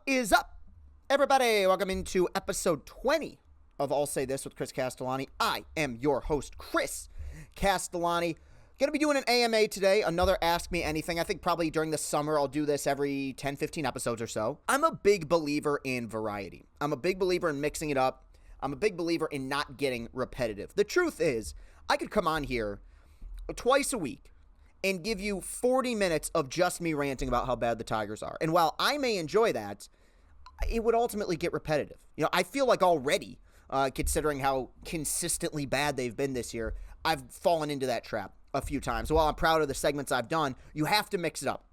is up, everybody? Welcome into episode 20 of I'll Say This with Chris Castellani. I am your host, Chris Castellani. Going to be doing an AMA today, another Ask Me Anything. I think probably during the summer I'll do this every 10, 15 episodes or so. I'm a big believer in variety. I'm a big believer in mixing it up. I'm a big believer in not getting repetitive. The truth is, I could come on here twice a week and give you 40 minutes of just me ranting about how bad the Tigers are. And while I may enjoy that, it would ultimately get repetitive. You know, I feel like already, considering how consistently bad they've been this year, I've fallen into that trap a few times. While I'm proud of the segments I've done, you have to mix it up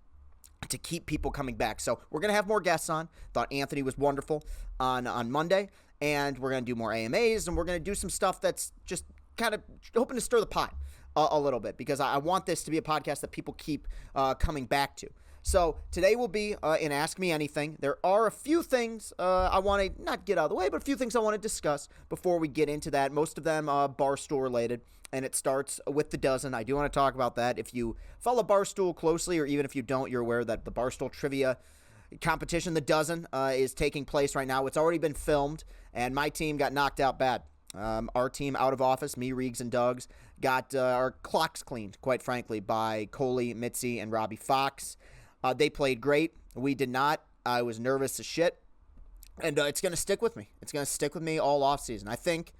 to keep people coming back. So we're going to have more guests on. Thought Anthony was wonderful on Monday. And we're going to do more AMAs, and we're going to do some stuff that's just kind of hoping to stir the pot a little bit, because I want this to be a podcast that people keep coming back to. So today will be in Ask Me Anything. There are a few things I want to not get out of the way, but a few things I want to discuss before we get into that. Most of them Barstool related, and it starts with the dozen. I do want to talk about that. If you follow Barstool closely, or even if you don't, you're aware that the Barstool Trivia competition, the dozen, is taking place right now. It's already been filmed, and my team got knocked out bad. Our team out of office, me, Reegs, and Doug's, got our clocks cleaned, quite frankly, by Coley, Mitzi, and Robbie Fox. They played great. We did not. I was nervous as shit, and it's going to stick with me. It's going to stick with me all offseason. I think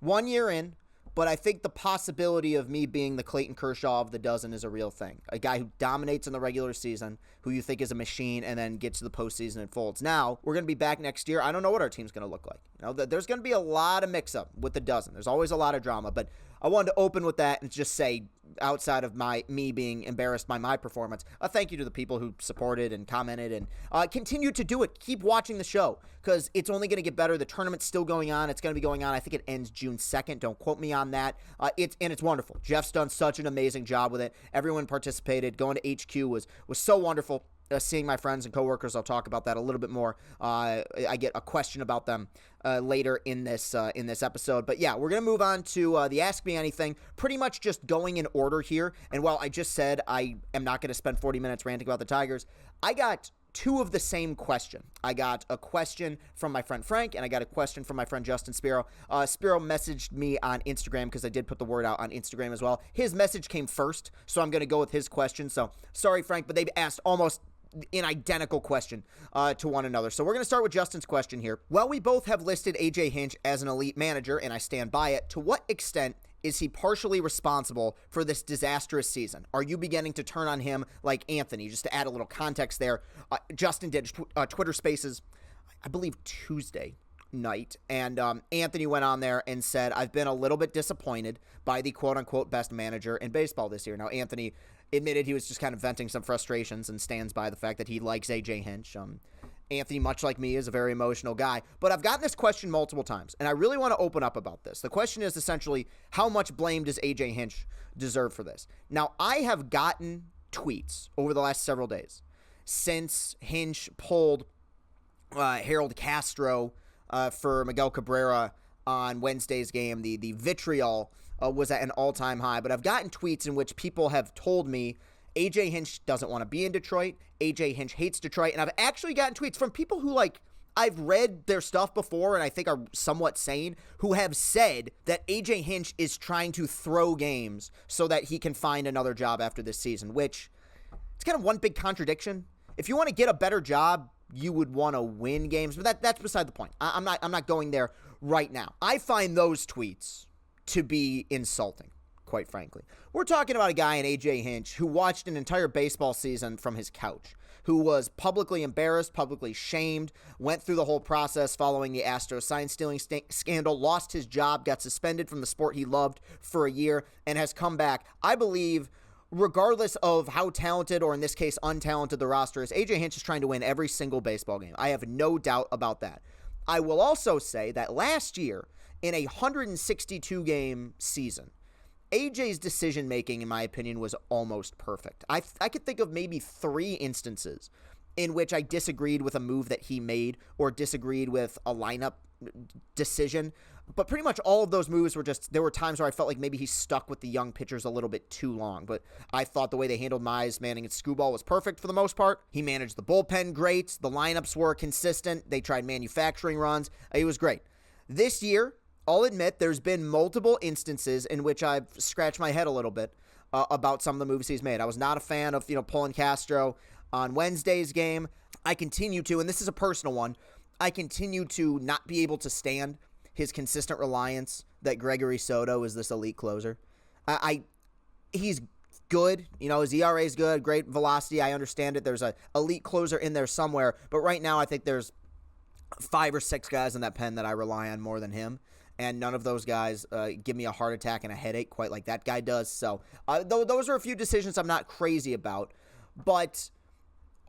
1 year in, but I think the possibility of me being the Clayton Kershaw of the dozen is a real thing. A guy who dominates in the regular season, who you think is a machine, and then gets to the postseason and folds. Now, we're going to be back next year. I don't know what our team's going to look like. You know, there's going to be a lot of mix-up with the dozen. There's always a lot of drama, but I wanted to open with that and just say, outside of me being embarrassed by my performance, a thank you to the people who supported and commented and continue to do it. Keep watching the show, because it's only going to get better. The tournament's still going on. It's going to be going on. I think it ends June 2nd. Don't quote me on that. It's wonderful. Jeff's done such an amazing job with it. Everyone participated. Going to HQ was so wonderful. Seeing my friends and coworkers, I'll talk about that a little bit more. I get a question about them later in this episode. But yeah, we're going to move on to the Ask Me Anything, pretty much just going in order here. And while I just said I am not going to spend 40 minutes ranting about the Tigers, I got two of the same question. I got a question from my friend Frank, and I got a question from my friend Justin Spiro. Spiro messaged me on Instagram, because I did put the word out on Instagram as well. His message came first, so I'm going to go with his question. So sorry, Frank, but they've asked almost an identical question to one another. So we're going to start with Justin's question here. While we both have listed AJ Hinch as an elite manager, and I stand by it, to what extent is he partially responsible for this disastrous season? Are you beginning to turn on him like Anthony? Just to add a little context there, Justin did Twitter Spaces, I believe Tuesday night, and Anthony went on there and said, I've been a little bit disappointed by the quote-unquote best manager in baseball this year. Now, Anthony admitted he was just kind of venting some frustrations and stands by the fact that he likes AJ Hinch. Anthony, much like me, is a very emotional guy, but I've gotten this question multiple times, and I really want to open up about this. The question is essentially, how much blame does AJ Hinch deserve for this? Now, I have gotten tweets over the last several days since Hinch pulled Harold Castro for Miguel Cabrera on Wednesday's game. The vitriol was at an all-time high, but I've gotten tweets in which people have told me AJ Hinch doesn't want to be in Detroit, AJ Hinch hates Detroit, and I've actually gotten tweets from people who, like, I've read their stuff before and I think are somewhat sane, who have said that AJ Hinch is trying to throw games so that he can find another job after this season, which it's kind of one big contradiction. If you want to get a better job, you would want to win games, but that's beside the point. I'm not going there right now. I find those tweets to be insulting, quite frankly. We're talking about a guy in AJ Hinch who watched an entire baseball season from his couch, who was publicly embarrassed, publicly shamed, went through the whole process following the Astros sign-stealing scandal, lost his job, got suspended from the sport he loved for a year, and has come back. I believe, regardless of how talented, or in this case, untalented the roster is, AJ Hinch is trying to win every single baseball game. I have no doubt about that. I will also say that last year, in a 162-game season, AJ's decision-making, in my opinion, was almost perfect. I could think of maybe 3 instances in which I disagreed with a move that he made or disagreed with a lineup decision. But pretty much all of those moves were just, there were times where I felt like maybe he stuck with the young pitchers a little bit too long. But I thought the way they handled Mize, Manning, and Skubal was perfect for the most part. He managed the bullpen great. The lineups were consistent. They tried manufacturing runs. It was great. This year, I'll admit there's been multiple instances in which I've scratched my head a little bit about some of the moves he's made. I was not a fan of, pulling Castro on Wednesday's game. I continue to, and this is a personal one, I continue to not be able to stand his consistent reliance that Gregory Soto is this elite closer. He's good. His ERA is good, great velocity. I understand it. There's a elite closer in there somewhere. But right now, I think there's 5 or 6 guys in that pen that I rely on more than him. And none of those guys give me a heart attack and a headache quite like that guy does. So those are a few decisions I'm not crazy about. But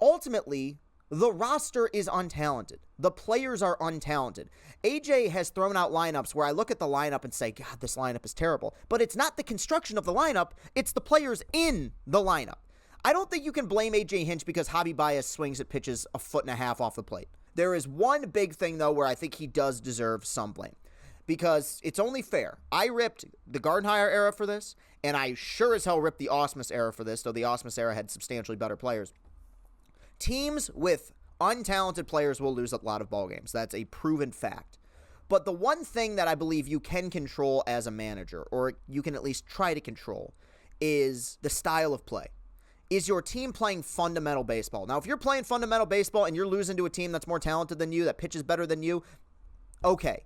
ultimately, the roster is untalented. The players are untalented. AJ has thrown out lineups where I look at the lineup and say, God, this lineup is terrible. But it's not the construction of the lineup. It's the players in the lineup. I don't think you can blame AJ Hinch because Javi Baez swings at pitches 1.5 feet off the plate. There is one big thing, though, where I think he does deserve some blame. Because it's only fair. I ripped the Gardenhire era for this, and I sure as hell ripped the Ausmus era for this, though the Ausmus era had substantially better players. Teams with untalented players will lose a lot of ball games. That's a proven fact. But the one thing that I believe you can control as a manager, or you can at least try to control, is the style of play. Is your team playing fundamental baseball? Now, if you're playing fundamental baseball and you're losing to a team that's more talented than you, that pitches better than you, okay.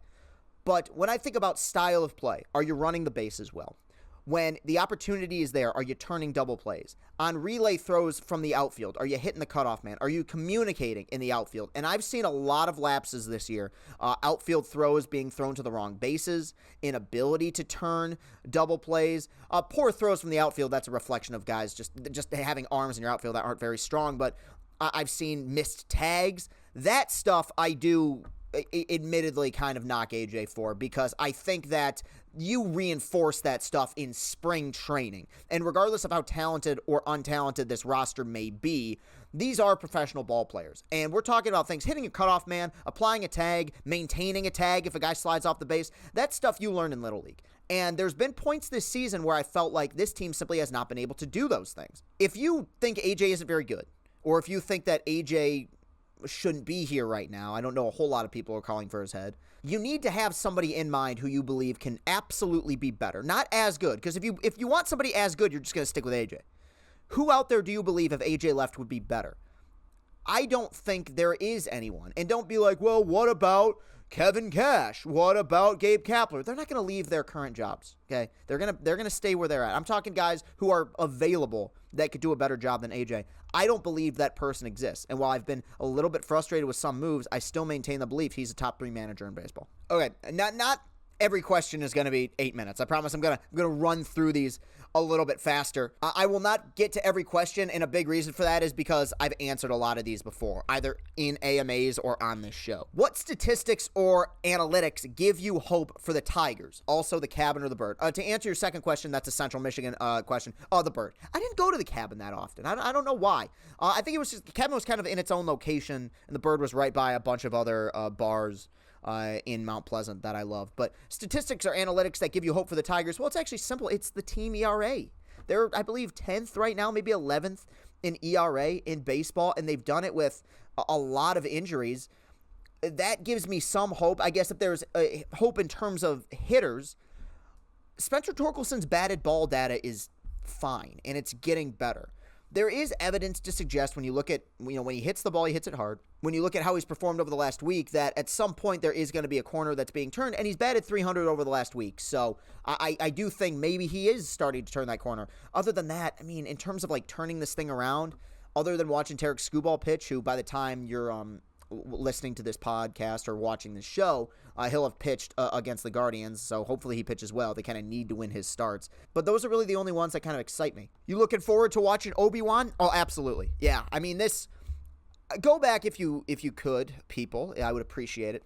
But when I think about style of play, are you running the bases well? When the opportunity is there, are you turning double plays? On relay throws from the outfield, are you hitting the cutoff man? Are you communicating in the outfield? And I've seen a lot of lapses this year. Outfield throws being thrown to the wrong bases, inability to turn double plays. Poor throws from the outfield, that's a reflection of guys just having arms in your outfield that aren't very strong. But I've seen missed tags. That stuff I do admittedly kind of knock AJ for, because I think that you reinforce that stuff in spring training. And regardless of how talented or untalented this roster may be, these are professional ball players. And we're talking about things, hitting a cutoff man, applying a tag, maintaining a tag if a guy slides off the base. That's stuff you learn in Little League. And there's been points this season where I felt like this team simply has not been able to do those things. If you think AJ isn't very good, or if you think that AJ shouldn't be here right now, I don't know a whole lot of people are calling for his head, you need to have somebody in mind who you believe can absolutely be better. Not as good, because if you want somebody as good, you're just going to stick with AJ. Who out there do you believe if AJ left would be better? I don't think there is anyone. And don't be like, well, what about Kevin Cash? What about Gabe Kapler? They're not going to leave their current jobs, okay? They're going to stay where they're at. I'm talking guys who are available that could do a better job than AJ. I don't believe that person exists. And while I've been a little bit frustrated with some moves, I still maintain the belief he's a top 3 manager in baseball. Okay, not every question is going to be 8 minutes. I promise I'm going to run through these a little bit faster. I will not get to every question, and a big reason for that is because I've answered a lot of these before, either in AMAs or on this show. What statistics or analytics give you hope for the Tigers? Also, the Cabin or the Bird? To answer your second question, that's a Central Michigan question. Oh, the Bird. I didn't go to the Cabin that often. I don't know why. I think it was just, the Cabin was kind of in its own location, and the Bird was right by a bunch of other bars in Mount Pleasant that I love. But statistics or analytics that give you hope for the Tigers, well, it's actually simple. It's the team ERA. They're, I believe, 10th right now, maybe 11th in ERA in baseball, and they've done it with a lot of injuries. That gives me some hope. I guess if there's hope in terms of hitters, Spencer Torkelson's batted ball data is fine, and it's getting better. There is evidence to suggest when you look at, when he hits the ball, he hits it hard. When you look at how he's performed over the last week, that at some point there is going to be a corner that's being turned, and he's batted 300 over the last week. So I do think maybe he is starting to turn that corner. Other than that, I mean, in terms of like turning this thing around, other than watching Tarek Skubal pitch, who by the time you're listening to this podcast or watching this show, he'll have pitched against the Guardians, so hopefully he pitches well. They kind of need to win his starts. But those are really the only ones that kind of excite me. You looking forward to watching Obi-Wan? Oh, absolutely. Yeah, I mean, go back if you could, people. I would appreciate it.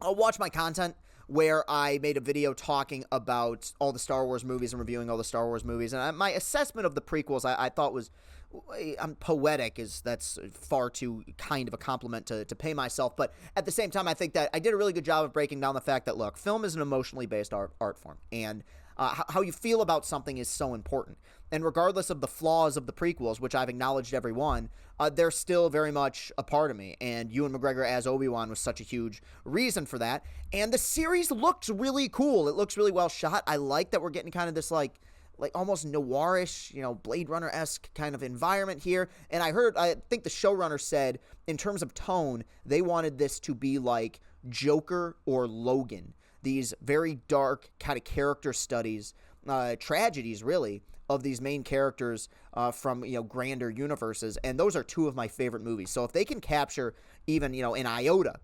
I'll watch my content where I made a video talking about all the Star Wars movies and reviewing all the Star Wars movies. And my assessment of the prequels I thought was I'm poetic, that's far too kind of a compliment to pay myself. But at the same time, I think that I did a really good job of breaking down the fact that, look, film is an emotionally based art form. And how you feel about something is so important. And regardless of the flaws of the prequels, which I've acknowledged every one, they're still very much a part of me. And Ewan McGregor as Obi-Wan was such a huge reason for that. And the series looks really cool. It looks really well shot. I like that we're getting kind of this like almost noirish, Blade Runner-esque kind of environment here. And I think the showrunner said, in terms of tone, they wanted this to be like Joker or Logan. These very dark kind of character studies, tragedies really, of these main characters from, grander universes. And those are two of my favorite movies. So if they can capture even, an iota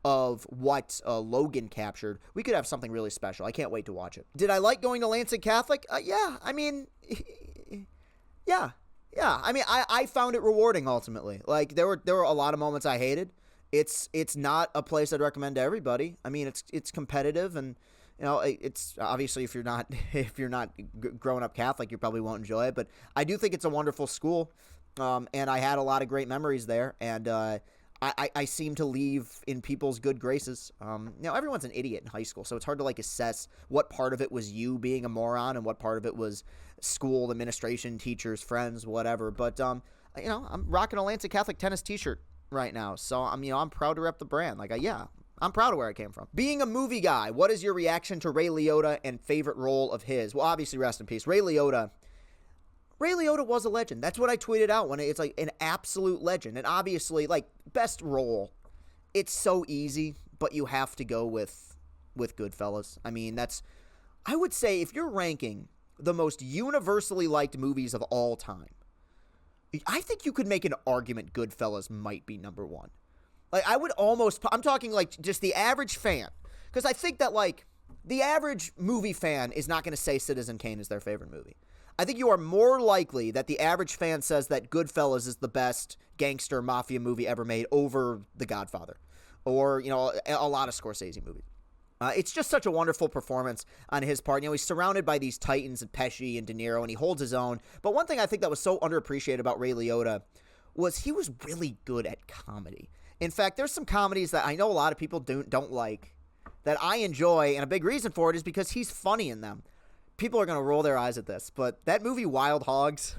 of what Logan captured, we could have something really special. I can't wait to watch it. Did I like going to Lansing Catholic? Yeah. I mean, yeah. I mean, I found it rewarding ultimately. Like there were a lot of moments I hated. It's not a place I'd recommend to everybody. I mean, it's competitive, and it's obviously if you're not growing up Catholic, you probably won't enjoy it. But I do think it's a wonderful school, and I had a lot of great memories there, and I seem to leave in people's good graces. Everyone's an idiot in high school, so it's hard to assess what part of it was you being a moron and what part of it was school, administration, teachers, friends, whatever. But I'm rocking a Lansing Catholic tennis T-shirt right now, so I'm proud to rep the brand. I'm proud of where I came from. Being a movie guy, what is your reaction to Ray Liotta and favorite role of his? Well, obviously, rest in peace, Ray Liotta. Ray Liotta was a legend. That's what I tweeted out when it's an absolute legend. And obviously, best role, it's so easy, but you have to go with Goodfellas. I mean, I would say if you're ranking the most universally liked movies of all time, I think you could make an argument Goodfellas might be number one. I'm talking just the average fan. Because I think that the average movie fan is not going to say Citizen Kane is their favorite movie. I think you are more likely that the average fan says that Goodfellas is the best gangster mafia movie ever made over The Godfather or, a lot of Scorsese movies. It's just such a wonderful performance on his part. He's surrounded by these titans and Pesci and De Niro, and he holds his own. But one thing I think that was so underappreciated about Ray Liotta was he was really good at comedy. In fact, there's some comedies that I know a lot of people don't like that I enjoy, and a big reason for it is because he's funny in them. People are going to roll their eyes at this, but that movie Wild Hogs,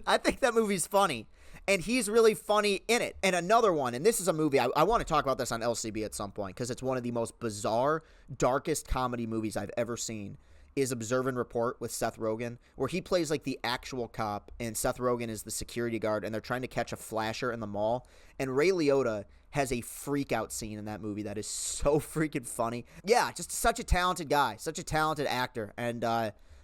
I think that movie's funny. And he's really funny in it. And another one, and this is a movie, I want to talk about this on LCB at some point, because it's one of the most bizarre, darkest comedy movies I've ever seen, is Observe and Report with Seth Rogen, where he plays the actual cop, and Seth Rogen is the security guard, and they're trying to catch a flasher in the mall. And Ray Liotta has a freak-out scene in that movie that is so freaking funny. Yeah, just such a talented guy, such a talented actor. And,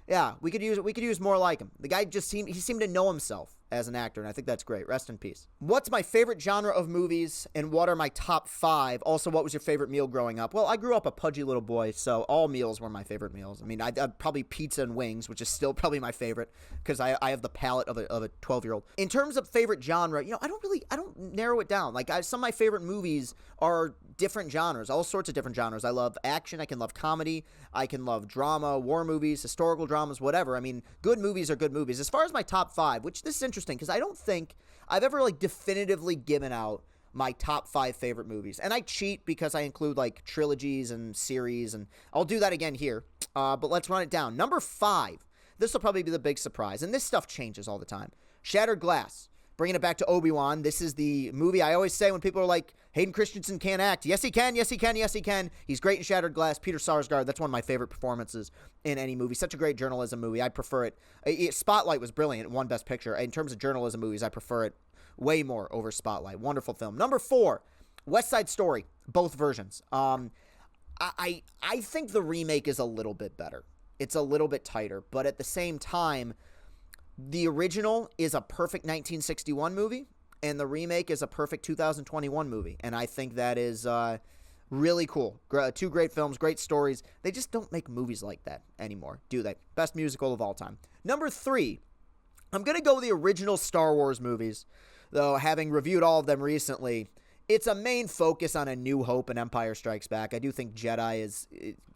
yeah, we could use more like him. The guy he seemed to know himself as an actor, and I think that's great. Rest in peace. What's my favorite genre of movies, and what are my top 5? Also, what was your favorite meal growing up? Well, I grew up a pudgy little boy, so all meals were my favorite meals. I mean, I'd probably pizza and wings, which is still probably my favorite, because I have the palate of a 12-year-old. In terms of favorite genre, I don't narrow it down. Some of my favorite movies are different genres, all sorts of different genres. I love action, I can love comedy, I can love drama, war movies, historical dramas, whatever. I mean, good movies are good movies. As far as my top 5, which this is interesting because I don't think I've ever definitively given out my top 5 favorite movies. And I cheat because I include trilogies and series, and I'll do that again here. But let's run it down. Number 5, this will probably be the big surprise, and this stuff changes all the time. Shattered Glass. Bringing it back to Obi-Wan, this is the movie I always say when people are like, Hayden Christensen can't act. Yes, he can. Yes, he can. Yes, he can. He's great in Shattered Glass. Peter Sarsgaard, that's one of my favorite performances in any movie. Such a great journalism movie. I prefer it. Spotlight was brilliant. It won Best Picture. In terms of journalism movies, I prefer it way more over Spotlight. Wonderful film. Number 4, West Side Story. Both versions. I think the remake is a little bit better. It's a little bit tighter. But at the same time, the original is a perfect 1961 movie, and the remake is a perfect 2021 movie. And I think that is really cool. Two great films, great stories. They just don't make movies like that anymore, do they? Best musical of all time. Number 3, I'm going to go the original Star Wars movies, though having reviewed all of them recently, it's a main focus on A New Hope and Empire Strikes Back. I do think Jedi is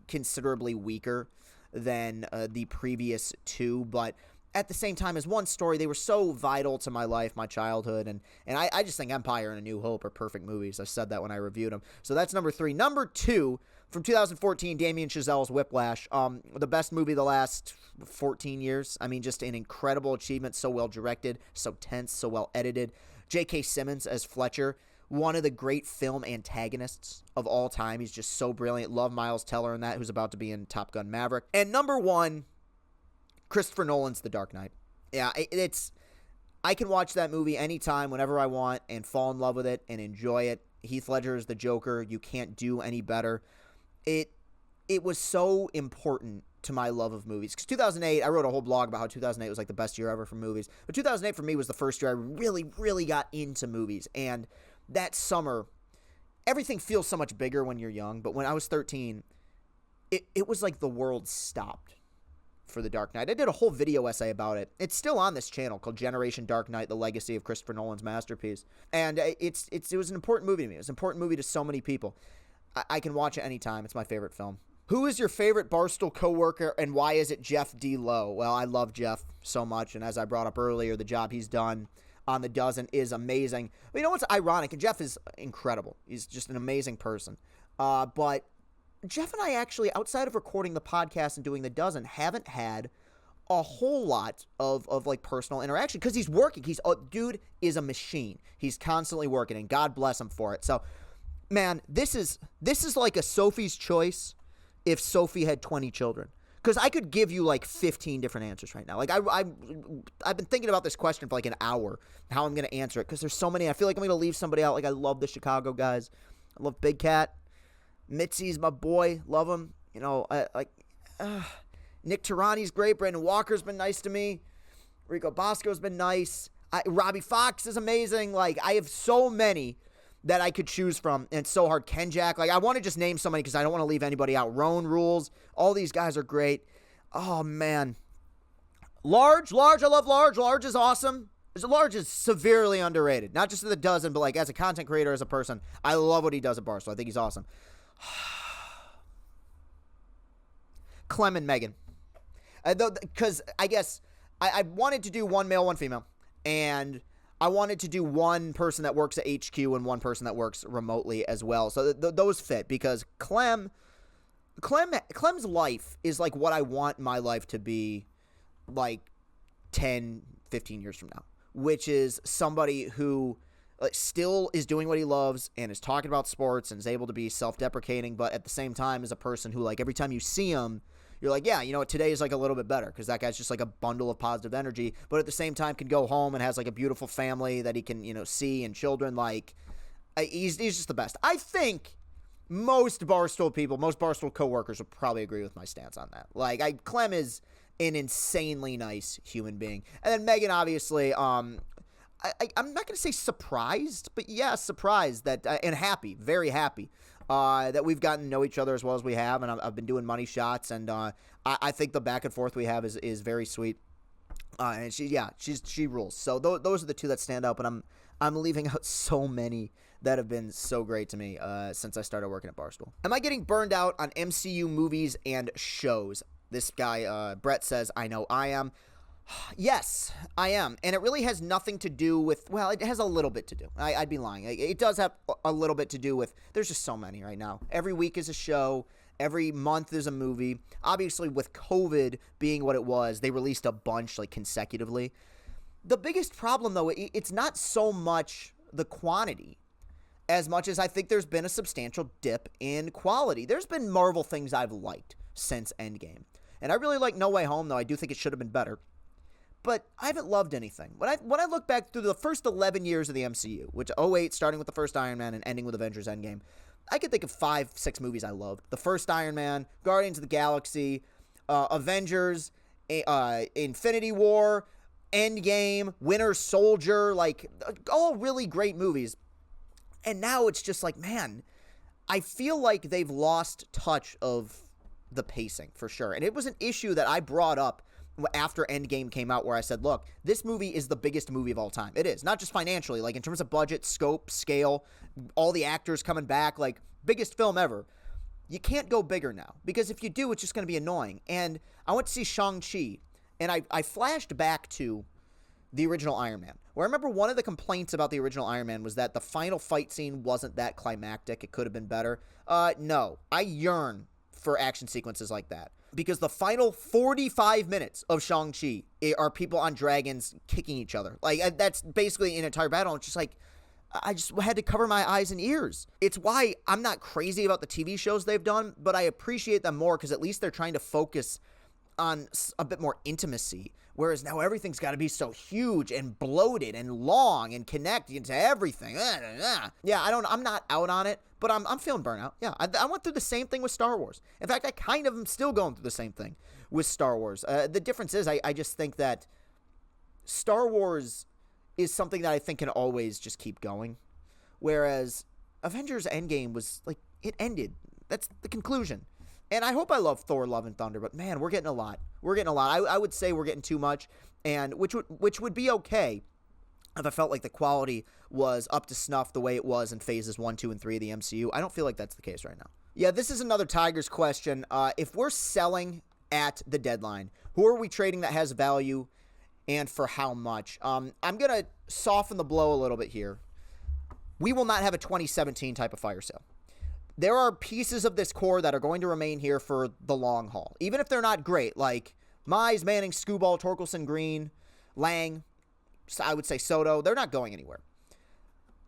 considerably weaker than the previous two, but at the same time as one story, they were so vital to my life, my childhood, and I just think Empire and A New Hope are perfect movies. I said that when I reviewed them. So that's number 3. Number 2, from 2014, Damien Chazelle's Whiplash, the best movie of the last 14 years. I mean, just an incredible achievement, so well directed, so tense, so well edited. J.K. Simmons as Fletcher, one of the great film antagonists of all time. He's just so brilliant. Love Miles Teller in that, who's about to be in Top Gun Maverick. And number 1, Christopher Nolan's The Dark Knight. Yeah, I can watch that movie anytime, whenever I want, and fall in love with it and enjoy it. Heath Ledger is the Joker. You can't do any better. It was so important to my love of movies. Because 2008, I wrote a whole blog about how 2008 was like the best year ever for movies. But 2008 for me was the first year I really, really got into movies. And that summer, everything feels so much bigger when you're young. But when I was 13, it was like the world stopped for The Dark Knight. I did a whole video essay about it. It's still on this channel called Generation Dark Knight, the legacy of Christopher Nolan's masterpiece. And it was an important movie to me. It was an important movie to so many people. I can watch it anytime. It's my favorite film. Who is your favorite Barstool coworker, and why is it Jeff D. Lowe? Well, I love Jeff so much, and as I brought up earlier, the job he's done on The Dozen is amazing. But you know what's ironic? And Jeff is incredible. He's just an amazing person. But Jeff and I actually, outside of recording the podcast and doing The Dozen, haven't had a whole lot of like personal interaction because he's working. Dude is a machine. He's constantly working, and God bless him for it. So, man, this is like a Sophie's Choice if Sophie had 20 children. Because I could give you like 15 different answers right now. Like I've been thinking about this question for like an hour, how I'm going to answer it, because there's so many. I feel like I'm going to leave somebody out. Like I love the Chicago guys. I love Big Cat. Mitzi's my boy. Love him. You know, Nick Tirani's great. Brandon Walker's been nice to me. Rico Bosco's been nice. Robbie Fox is amazing. Like, I have so many that I could choose from, and it's so hard. Ken Jack. Like, I want to just name somebody because I don't want to leave anybody out. Roan Rules. All these guys are great. Oh, man. Large. I love Large. Large is awesome. Large is severely underrated. Not just in The Dozen, but like as a content creator, as a person. I love what he does at Barstool. I think he's awesome. Clem and Megan. Because I guess I wanted to do one male, one female. And I wanted to do one person that works at HQ and one person that works remotely as well. So those fit because Clem's life is like what I want my life to be like 10, 15 years from now, which is somebody who still is doing what he loves and is talking about sports and is able to be self-deprecating, but at the same time is a person who, like, every time you see him, you're like, yeah, you know what, today is like a little bit better because that guy's just like a bundle of positive energy, but at the same time can go home and has like a beautiful family that he can, you know, see and children. Like, he's just the best. I think most Barstool coworkers would probably agree with my stance on that. Like, Clem is an insanely nice human being. And then Megan, obviously, I'm not going to say surprised, but yeah, surprised that and happy, very happy that we've gotten to know each other as well as we have, and I've been doing money shots, and I think the back and forth we have is very sweet, and she rules. So those are the two that stand out, but I'm leaving out so many that have been so great to me since I started working at Barstool. Am I getting burned out on MCU movies and shows? This guy, Brett, says, I know I am. Yes, I am. And it really has nothing to do with, well, it has a little bit to do. I'd be lying. It does have a little bit to do with, there's just so many right now. Every week is a show. Every month is a movie. Obviously, with COVID being what it was, they released a bunch, like, consecutively. The biggest problem, though, it's not so much the quantity as much as I think there's been a substantial dip in quality. There's been Marvel things I've liked since Endgame. And I really like No Way Home, though. I do think it should have been better. But I haven't loved anything. When I look back through the first 11 years of the MCU, which 2008, starting with the first Iron Man and ending with Avengers Endgame, I could think of 5, 6 movies I loved. The first Iron Man, Guardians of the Galaxy, Avengers, Infinity War, Endgame, Winter Soldier, like, all really great movies. And now it's just like, man, I feel like they've lost touch of the pacing, for sure. And it was an issue that I brought up after Endgame came out, where I said, look, this movie is the biggest movie of all time. It is. Not just financially, like in terms of budget, scope, scale, all the actors coming back, like biggest film ever. You can't go bigger now, because if you do, it's just going to be annoying. And I went to see Shang-Chi, And I flashed back to the original Iron Man, where I remember one of the complaints about the original Iron Man was that the final fight scene wasn't that climactic. It could have been better. No, I yearn for action sequences like that, because the final 45 minutes of Shang-Chi are people on dragons kicking each other. Like, that's basically an entire battle. It's just like, I just had to cover my eyes and ears. It's why I'm not crazy about the TV shows they've done, but I appreciate them more because at least they're trying to focus on a bit more intimacy, whereas now everything's got to be so huge and bloated and long and connected to everything. Yeah, I'm not out on it, but I'm feeling burnout. Yeah, I went through the same thing with Star Wars. In fact, I kind of am still going through the same thing with Star Wars. The difference is I just think that Star Wars is something that I think can always just keep going, whereas Avengers Endgame was like, it ended. That's the conclusion. And I hope I love Thor, Love and Thunder, but man, we're getting a lot. I would say we're getting too much, and which would be okay if I felt like the quality was up to snuff the way it was in phases 1, 2, and 3 of the MCU. I don't feel like that's the case right now. Yeah, this is another Tigers question. If we're selling at the deadline, who are we trading that has value, and for how much? I'm going to soften the blow a little bit here. We will not have a 2017 type of fire sale. There are pieces of this core that are going to remain here for the long haul, even if they're not great, like Mize, Manning, Skubal, Torkelson, Green, Lang, I would say Soto. They're not going anywhere.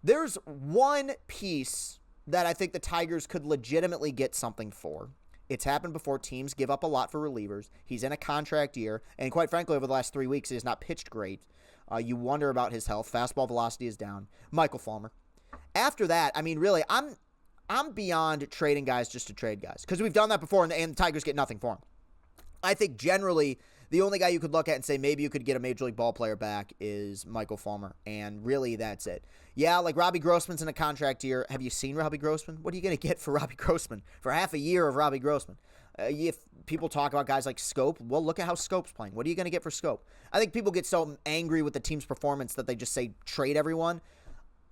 There's one piece that I think the Tigers could legitimately get something for. It's happened before. Teams give up a lot for relievers. He's in a contract year, and quite frankly, over the last 3 weeks, he has not pitched great. You wonder about his health. Fastball velocity is down. Michael Fulmer. After that, I mean, really, I'm beyond trading guys just to trade guys, because we've done that before, and the Tigers get nothing for him. I think generally the only guy you could look at and say maybe you could get a Major League ball player back is Michael Fulmer, and really that's it. Yeah, like Robbie Grossman's in a contract year. Have you seen Robbie Grossman? What are you going to get for Robbie Grossman? For half a year of Robbie Grossman? If people talk about guys like Scope, well, look at how Scope's playing. What are you going to get for Scope? I think people get so angry with the team's performance that they just say trade everyone.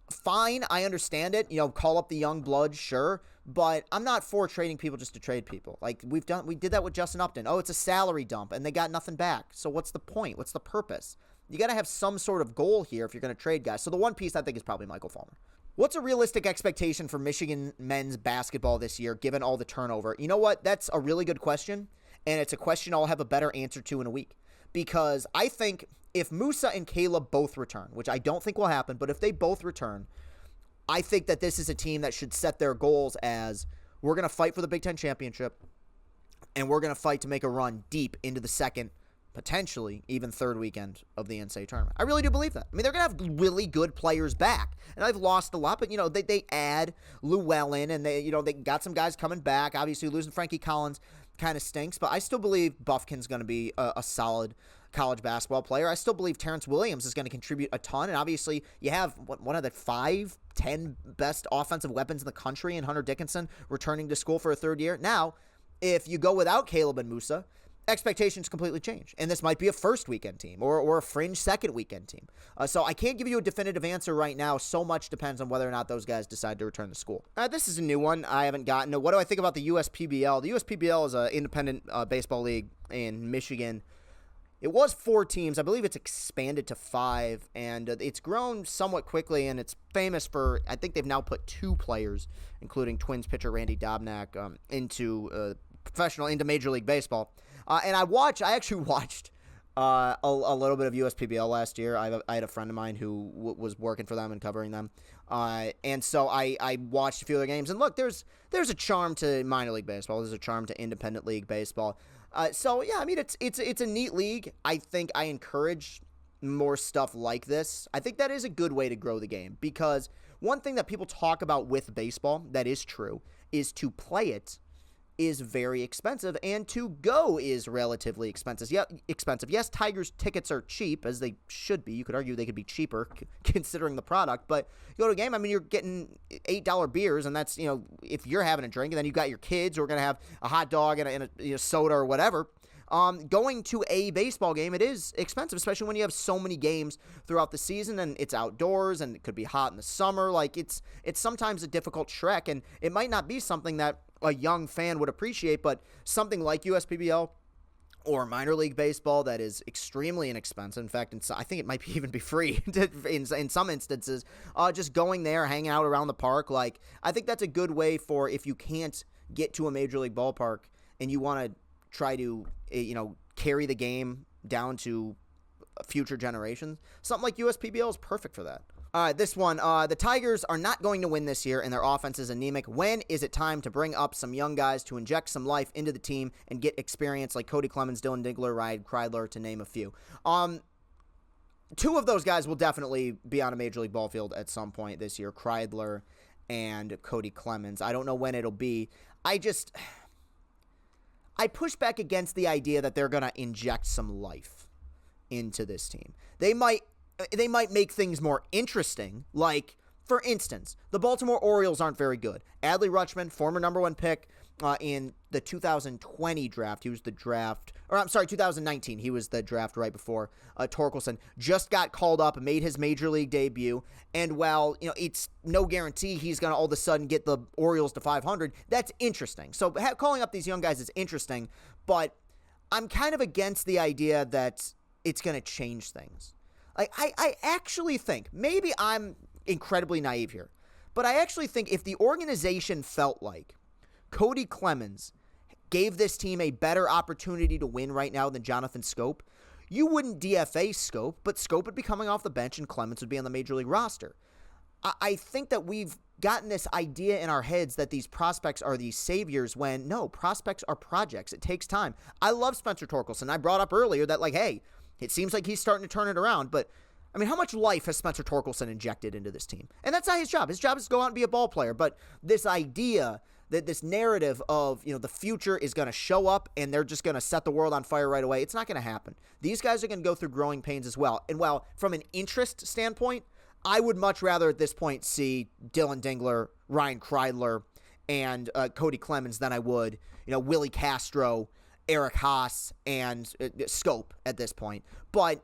Fine, I understand it. Call up the young blood, sure. But I'm not for trading people just to trade people. Like we did that with Justin Upton. Oh, it's a salary dump, and they got nothing back. So what's the point? What's the purpose? You got to have some sort of goal here if you're going to trade guys. So the one piece I think is probably Michael Fulmer. What's a realistic expectation for Michigan men's basketball this year, given all the turnover? You know what? That's a really good question, and it's a question I'll have a better answer to in a week. Because I think if Musa and Caleb both return, which I don't think will happen, but if they both return, I think that this is a team that should set their goals as we're going to fight for the Big Ten championship, and we're going to fight to make a run deep into the second, potentially even third weekend of the NCAA tournament. I really do believe that. I mean, they're going to have really good players back, and I've lost a lot, but they add Llewellyn, and they got some guys coming back. Obviously, losing Frankie Collins kind of stinks, but I still believe Buffkin's going to be a solid college basketball player. I still believe Terrence Williams is going to contribute a ton, and obviously you have one of the 5-10 best offensive weapons in the country in Hunter Dickinson returning to school for a third year. Now, if you go without Caleb and Musa, expectations completely change, and this might be a first weekend team or a fringe second weekend team. So I can't give you a definitive answer right now. So much depends on whether or not those guys decide to return to school. This is a new one I haven't gotten. What do I think about the USPBL? The USPBL is an independent baseball league in Michigan. It was 4 teams. I believe it's expanded to 5, and it's grown somewhat quickly, and it's famous for, I think they've now put 2 players, including Twins pitcher Randy Dobnak, into Major League Baseball. And I actually watched a little bit of USPBL last year. I had a friend of mine who was working for them and covering them. And so I watched a few of their games. And look, there's a charm to minor league baseball. There's a charm to independent league baseball. So yeah, I mean, it's a neat league. I think I encourage more stuff like this. I think that is a good way to grow the game, because one thing that people talk about with baseball that is true is to play it is very expensive, and to go is relatively expensive. Yeah, expensive. Yes, Tigers tickets are cheap, as they should be. You could argue they could be cheaper considering the product, but you go to a game, I mean, you're getting $8 beers, and that's, if you're having a drink, and then you've got your kids who are going to have a hot dog and a soda or whatever. Going to a baseball game, it is expensive, especially when you have so many games throughout the season, and it's outdoors, and it could be hot in the summer. Like, it's sometimes a difficult trek, and it might not be something that a young fan would appreciate, but something like USPBL or minor league baseball that is extremely inexpensive. In fact, I think it might even be free in some instances. Just going there, hanging out around the park. Like, I think that's a good way for if you can't get to a major league ballpark and you want to try to, carry the game down to future generations. Something like USPBL is perfect for that. All right, this one. The Tigers are not going to win this year, and their offense is anemic. When is it time to bring up some young guys to inject some life into the team and get experience like Cody Clemens, Dylan Dingler, Ryan Kreidler, to name a few? Two of those guys will definitely be on a Major League ball field at some point this year, Kreidler and Cody Clemens. I don't know when it'll be. I push back against the idea that they're going to inject some life into this team. They might make things more interesting. Like, for instance, the Baltimore Orioles aren't very good. Adley Rutschman, former number one pick in the 2020 draft. He was the draft, 2019. He was the draft right before Torkelson. Just got called up and made his major league debut. And while, it's no guarantee he's going to all of a sudden get the Orioles to 500, that's interesting. So calling up these young guys is interesting, but I'm kind of against the idea that it's going to change things. Like, I actually think, maybe I'm incredibly naive here, but I actually think if the organization felt like Cody Clemens gave this team a better opportunity to win right now than Jonathan Schoop, you wouldn't DFA Schoop, but Schoop would be coming off the bench and Clemens would be on the Major League roster. I think that we've gotten this idea in our heads that these prospects are these saviors when, no, prospects are projects. It takes time. I love Spencer Torkelson. I brought up earlier that, like, hey, it seems like he's starting to turn it around, but, I mean, how much life has Spencer Torkelson injected into this team? And that's not his job. His job is to go out and be a ball player, but this idea that this narrative of, the future is going to show up and they're just going to set the world on fire right away, it's not going to happen. These guys are going to go through growing pains as well. And while from an interest standpoint, I would much rather at this point see Dylan Dingler, Ryan Kreidler, and Cody Clemens than I would, Willie Castro, Eric Haas, and Schoop at this point. But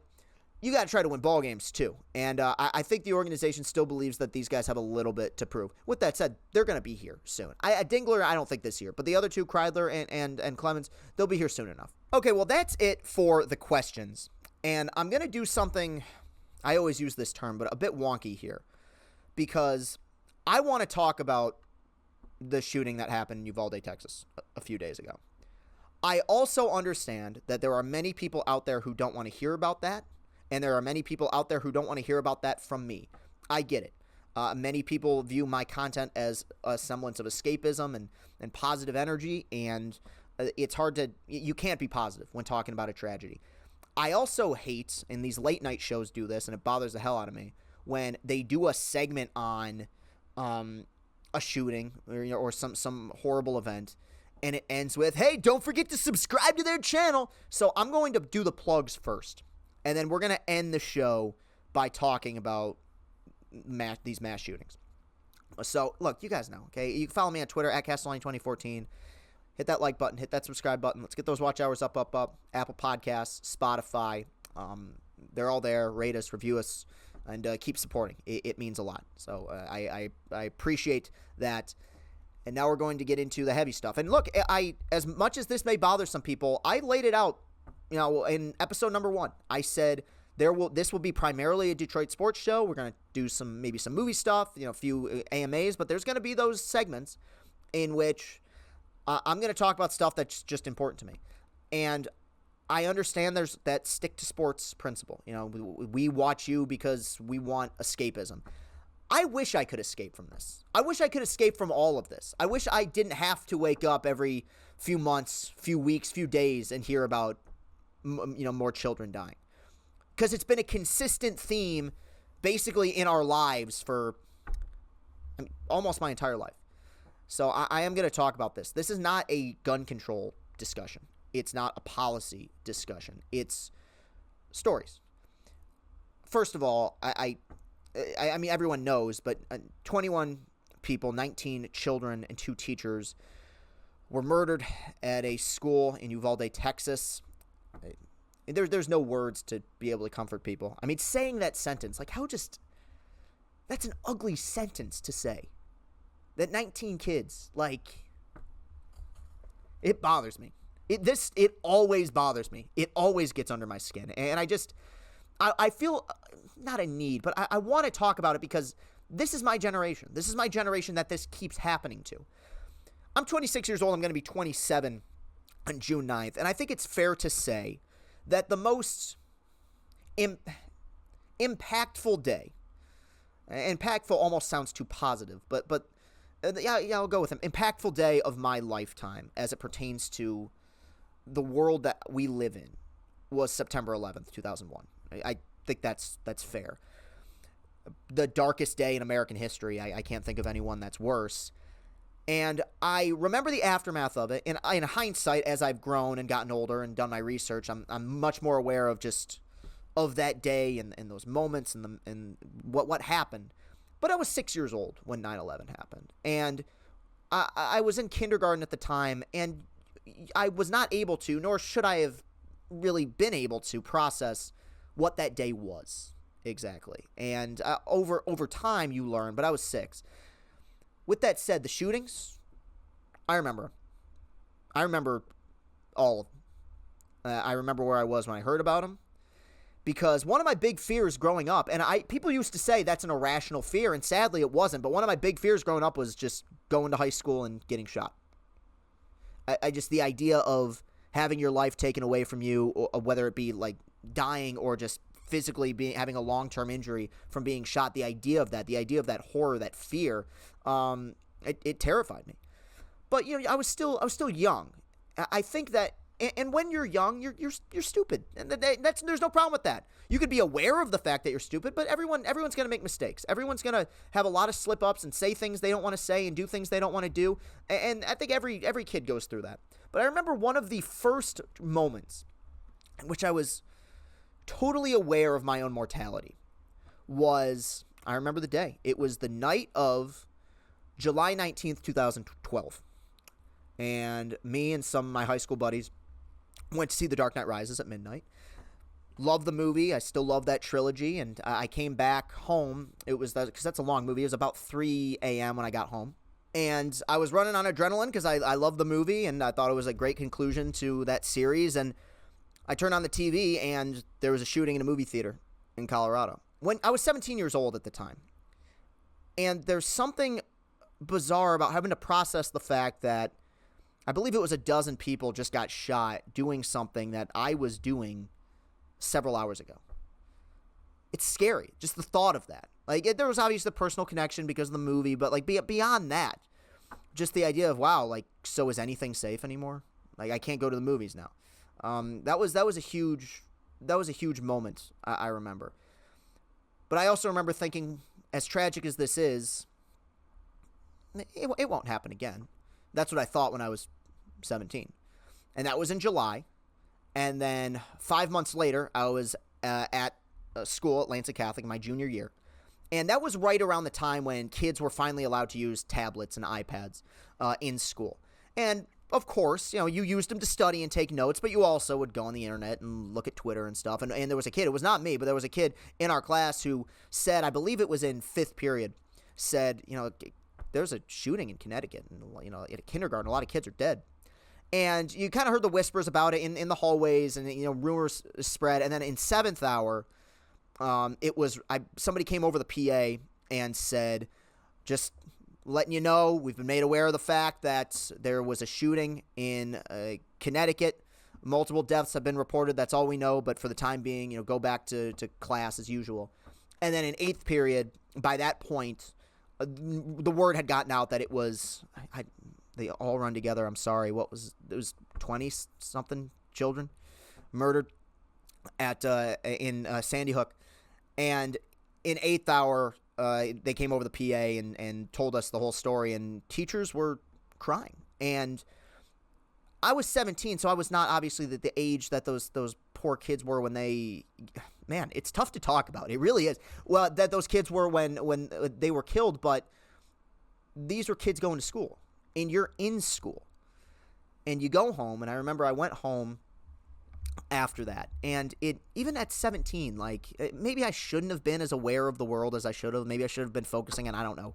you got to try to win ball games too. And I think the organization still believes that these guys have a little bit to prove. With that said, they're going to be here soon. Dingler, I don't think this year, but the other two, Kreidler and Clemens, they'll be here soon enough. Okay, well, that's it for the questions. And I'm going to do something, I always use this term, but a bit wonky here, because I want to talk about the shooting that happened in Uvalde, Texas a few days ago. I also understand that there are many people out there who don't want to hear about that, and there are many people out there who don't want to hear about that from me. I get it. Many people view my content as a semblance of escapism and positive energy, and it's hard to, you can't be positive when talking about a tragedy. I also hate, and these late night shows do this, and it bothers the hell out of me, when they do a segment on a shooting or some horrible event, and it ends with, hey, don't forget to subscribe to their channel. So I'm going to do the plugs first. And then we're going to end the show by talking about these mass shootings. So, look, you guys know, okay? You can follow me on Twitter, at Castellani2014. Hit that like button. Hit that subscribe button. Let's get those watch hours up. Apple Podcasts, Spotify. They're all there. Rate us, review us, and keep supporting. It means a lot. So I appreciate that. And now we're going to get into the heavy stuff. And look, as much as this may bother some people, I laid it out, in episode number 1. I said this will be primarily a Detroit sports show. We're going to do maybe some movie stuff, a few AMAs, but there's going to be those segments in which I'm going to talk about stuff that's just important to me. And I understand there's that stick to sports principle. We watch you because we want escapism. I wish I could escape from this. I wish I could escape from all of this. I wish I didn't have to wake up every few months, few weeks, few days and hear about, more children dying. Because it's been a consistent theme basically in our lives for almost my entire life. So I am going to talk about this. This is not a gun control discussion. It's not a policy discussion. It's stories. First of all, I mean, everyone knows, but 21 people, 19 children and 2 teachers were murdered at a school in Uvalde, Texas. There's no words to be able to comfort people. I mean, saying that sentence, that's an ugly sentence to say. That 19 kids, it bothers me. It always bothers me. It always gets under my skin. And I feel not a need, but I want to talk about it because this is my generation. This is my generation that this keeps happening to. I'm 26 years old. I'm going to be 27 on June 9th. And I think it's fair to say that the most impactful day, impactful almost sounds too positive, but yeah, I'll go with him. Impactful day of my lifetime as it pertains to the world that we live in was September 11th, 2001. I think that's fair. The darkest day in American history. I can't think of anyone that's worse. And I remember the aftermath of it. And in hindsight, as I've grown and gotten older and done my research, I'm much more aware of that day and those moments and what happened. But I was 6 years old when 9/11 happened. And I was in kindergarten at the time, and I was not able to, nor should I have really been able to process what that day was exactly. And over time you learn, but I was 6. With that said, the shootings, I remember all of them. I remember where I was when I heard about them. Because one of my big fears growing up, and people used to say that's an irrational fear, and sadly it wasn't, but one of my big fears growing up was just going to high school and getting shot. I just, the idea of having your life taken away from you, or whether it be like dying or just physically having a long-term injury from being shot, the idea of that horror, that fear, it terrified me. But I was still young. I think that. And when you're young, you're stupid, and there's no problem with that. You could be aware of the fact that you're stupid, but everyone's going to make mistakes. Everyone's going to have a lot of slip-ups and say things they don't want to say and do things they don't want to do. And I think every kid goes through that. But I remember one of the first moments in which I was totally aware of my own mortality was, I remember the day. It was the night of July 19th, 2012. And me and some of my high school buddies went to see The Dark Knight Rises at midnight. Loved the movie. I still love that trilogy. And I came back home. It was because that's a long movie. It was about 3 a.m. when I got home. And I was running on adrenaline because I loved the movie and I thought it was a great conclusion to that series. And I turned on the TV and there was a shooting in a movie theater in Colorado. When I was 17 years old at the time. And there's something bizarre about having to process the fact that I believe it was a dozen people just got shot doing something that I was doing several hours ago. It's scary, just the thought of that. Like, there was obviously the personal connection because of the movie, but like beyond that, just the idea of, wow, like, so is anything safe anymore? Like, I can't go to the movies now. That was a huge moment. I remember, but I also remember thinking, as tragic as this is, it won't happen again. That's what I thought when I was 17. And that was in July. And then 5 months later, I was at school at Lansing Catholic in my junior year. And that was right around the time when kids were finally allowed to use tablets and iPads in school. And, of course, you used them to study and take notes, but you also would go on the internet and look at Twitter and stuff. And there was a kid, it was not me, but there was a kid in our class who said, I believe it was in 5th period, said, there's a shooting in Connecticut, and at a kindergarten, a lot of kids are dead. And you kind of heard the whispers about it in the hallways, and rumors spread. And then in 7th hour, somebody came over the PA and said, just letting you know, we've been made aware of the fact that there was a shooting in Connecticut. Multiple deaths have been reported. That's all we know. But for the time being, go back to class as usual. And then in 8th period, by that point, the word had gotten out that it was, they all run together. I'm sorry. It was 20-something children murdered in Sandy Hook. And in 8th hour, they came over the PA and told us the whole story, and teachers were crying. And I was 17, so I was not obviously the age that those poor kids were when they, man, it's tough to talk about. It really is. Well, that those kids were when they were killed, but these were kids going to school, and you're in school, and you go home. And I remember I went home after that, and even at 17, like, maybe I shouldn't have been as aware of the world as I should have. Maybe I should have been focusing on, I don't know,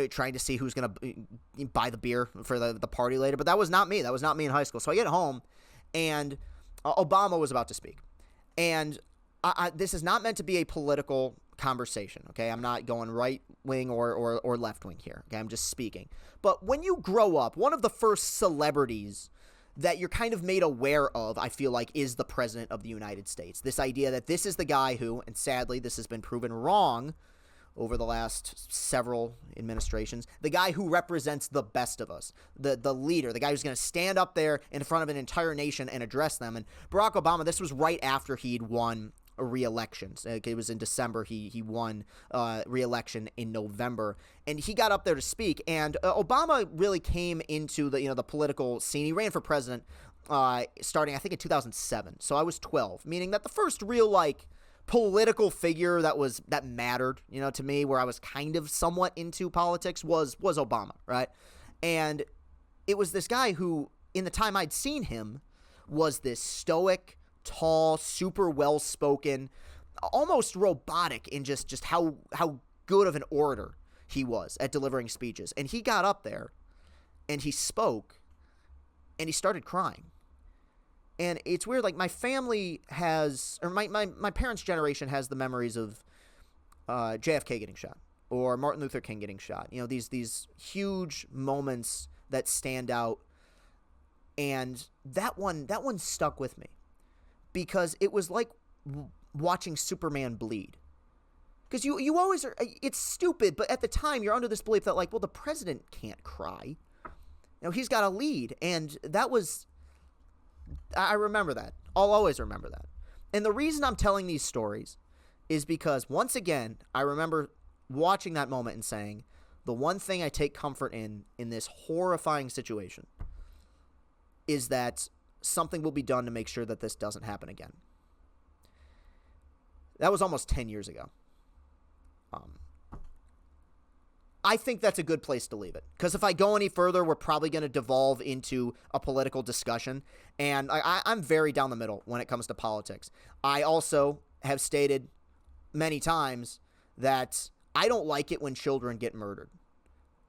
trying to see who's going to buy the beer for the party later. But that was not me. That was not me in high school. So I get home, And Obama was about to speak. And this is not meant to be a political conversation, okay? I'm not going right wing or left wing here, okay? I'm just speaking. But when you grow up, one of the first celebrities that you're kind of made aware of, I feel like, is the President of the United States. This idea that this is the guy who, and sadly this has been proven wrong over the last several administrations, the guy who represents the best of us, the leader, the guy who's going to stand up there in front of an entire nation and address them. And Barack Obama, this was right after he'd won a re-election. It was in December. He won re-election in November, and he got up there to speak. And Obama really came into the political scene. He ran for president starting, I think, in 2007. So I was 12, meaning that the first real political figure that mattered, to me, where I was kind of somewhat into politics was Obama, right? And it was this guy who, in the time I'd seen him, was this stoic, tall, super well-spoken, almost robotic in just how good of an orator he was at delivering speeches. And he got up there and he spoke and he started crying. And it's weird, my family has, or my parents' generation has the memories of JFK getting shot or Martin Luther King getting shot. These huge moments that stand out. And that one stuck with me because it was like watching Superman bleed. Because you always are, it's stupid, but at the time you're under this belief that the president can't cry. He's got a lead. And that was, I remember that. I'll always remember that. And the reason I'm telling these stories is because, once again, I remember watching that moment and saying, the one thing I take comfort in this horrifying situation is that something will be done to make sure that this doesn't happen again. That was almost 10 years ago. I think that's a good place to leave it. Because if I go any further, we're probably going to devolve into a political discussion. And I'm very down the middle when it comes to politics. I also have stated many times that I don't like it when children get murdered.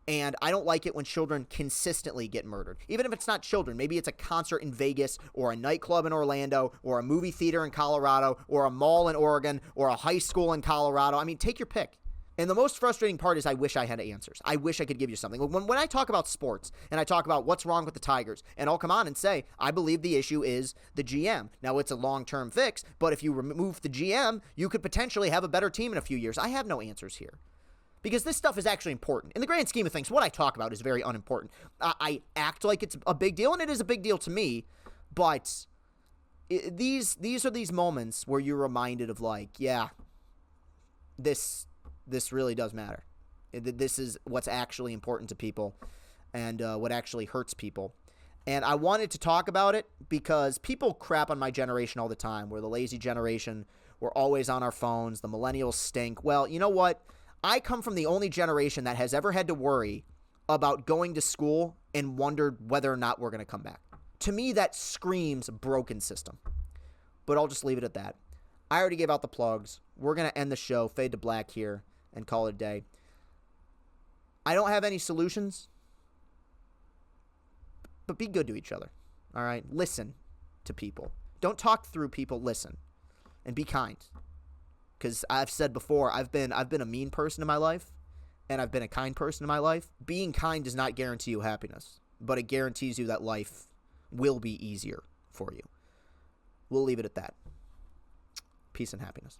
And I don't like it when children consistently get murdered. Even if it's not children, maybe it's a concert in Vegas or a nightclub in Orlando or a movie theater in Colorado or a mall in Oregon or a high school in Colorado. I mean, take your pick. And the most frustrating part is I wish I had answers. I wish I could give you something. When I talk about sports and I talk about what's wrong with the Tigers, and I'll come on and say, I believe the issue is the GM. Now, it's a long-term fix, but if you remove the GM, you could potentially have a better team in a few years. I have no answers here. Because this stuff is actually important. In the grand scheme of things, what I talk about is very unimportant. I act like it's a big deal, and it is a big deal to me, but these are these moments where you're reminded of this really does matter. This is what's actually important to people and what actually hurts people. And I wanted to talk about it because people crap on my generation all the time. We're the lazy generation. We're always on our phones. The millennials stink. Well, you know what? I come from the only generation that has ever had to worry about going to school and wondered whether or not we're going to come back. To me, that screams broken system. But I'll just leave it at that. I already gave out the plugs. We're going to end the show, fade to black here, and call it a day. I don't have any solutions, but be good to each other, all right? Listen to people. Don't talk through people. Listen, and be kind. Because I've said before, I've been a mean person in my life, and I've been a kind person in my life. Being kind does not guarantee you happiness, but it guarantees you that life will be easier for you. We'll leave it at that. Peace and happiness.